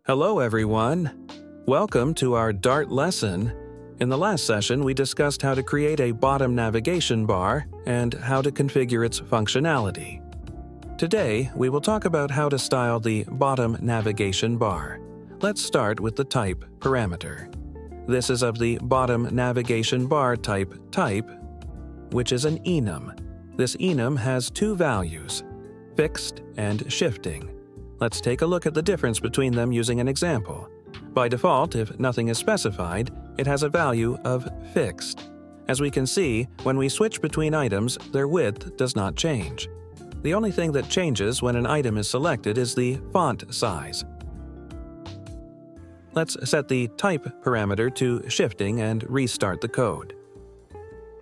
Hello everyone! Welcome to our Dart lesson. In the last session, we discussed how to create a bottom navigation bar and how to configure its functionality. Today, we will talk about how to style the bottom navigation bar. Let's start with the type parameter. This is of the bottom navigation bar type, which is an enum. This enum has two values, fixed and shifting. Let's take a look at the difference between them using an example. By default, if nothing is specified, it has a value of fixed. As we can see, when we switch between items, their width does not change. The only thing that changes when an item is selected is the font size. Let's set the type parameter to shifting and restart the code.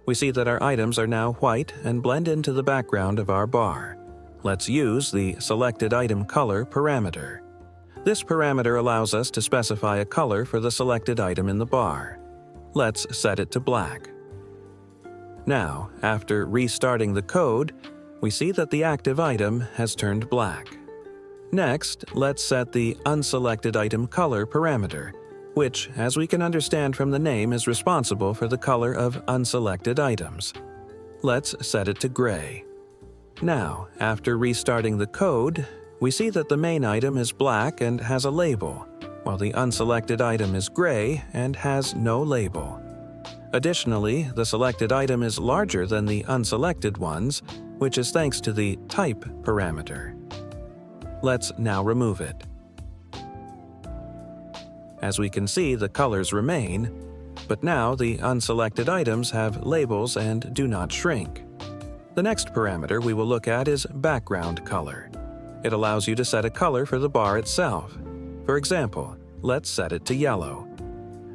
We see that our items are now white and blend into the background of our bar. Let's use the selected item color parameter. This parameter allows us to specify a color for the selected item in the bar. Let's set it to black. Now, after restarting the code, we see that the active item has turned black. Next, let's set the unselected item color parameter, which, as we can understand from the name, is responsible for the color of unselected items. Let's set it to gray. Now, after restarting the code, we see that the main item is black and has a label, while the unselected item is gray and has no label. Additionally, the selected item is larger than the unselected ones, which is thanks to the type parameter. Let's now remove it. As we can see, the colors remain, but now the unselected items have labels and do not shrink. The next parameter we will look at is background color. It allows you to set a color for the bar itself. For example, let's set it to yellow.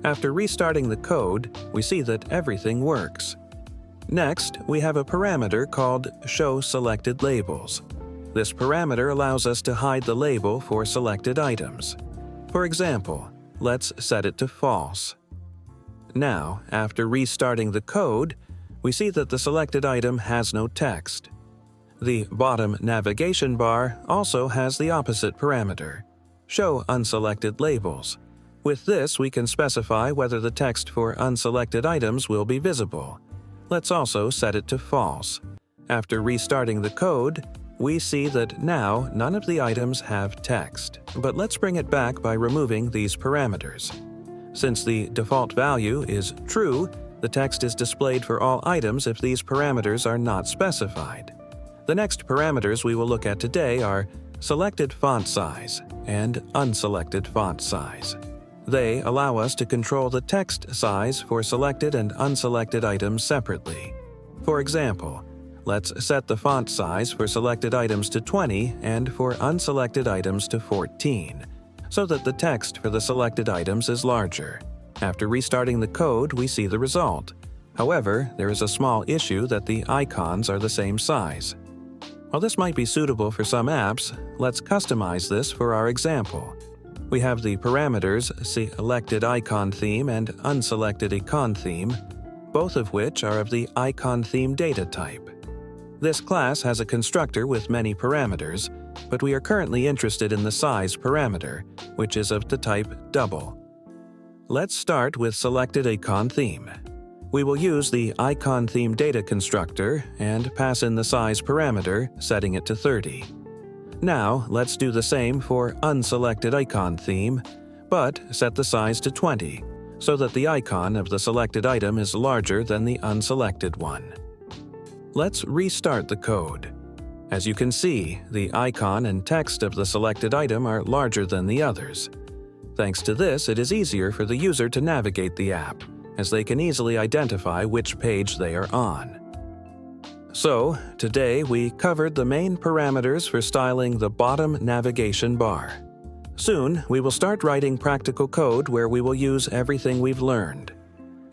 After restarting the code, we see that everything works. Next, we have a parameter called Show Selected Labels. This parameter allows us to hide the label for selected items. For example, let's set it to false. Now, after restarting the code, we see that the selected item has no text. The bottom navigation bar also has the opposite parameter, Show Unselected Labels. With this, we can specify whether the text for unselected items will be visible. Let's also set it to false. After restarting the code, we see that now none of the items have text, but let's bring it back by removing these parameters. Since the default value is true, the text is displayed for all items if these parameters are not specified. The next parameters we will look at today are selected font size and unselected font size. They allow us to control the text size for selected and unselected items separately. For example, let's set the font size for selected items to 20 and for unselected items to 14, so that the text for the selected items is larger. After restarting the code, we see the result. However, there is a small issue that the icons are the same size. While this might be suitable for some apps, let's customize this for our example. We have the parameters selected icon theme and unselected icon theme, both of which are of the icon theme data type. This class has a constructor with many parameters, but we are currently interested in the size parameter, which is of the type double. Let's start with selected icon theme. We will use the icon theme data constructor and pass in the size parameter, setting it to 30. Now, let's do the same for unselected icon theme, but set the size to 20, so that the icon of the selected item is larger than the unselected one. Let's restart the code. As you can see, the icon and text of the selected item are larger than the others. Thanks to this, it is easier for the user to navigate the app, as they can easily identify which page they are on. So, today we covered the main parameters for styling the bottom navigation bar. Soon, we will start writing practical code where we will use everything we've learned.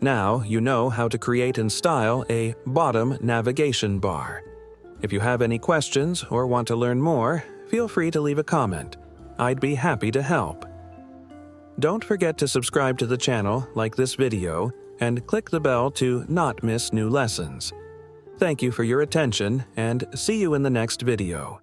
Now, you know how to create and style a bottom navigation bar. If you have any questions or want to learn more, feel free to leave a comment. I'd be happy to help. Don't forget to subscribe to the channel, like this video, and click the bell to not miss new lessons. Thank you for your attention, and see you in the next video.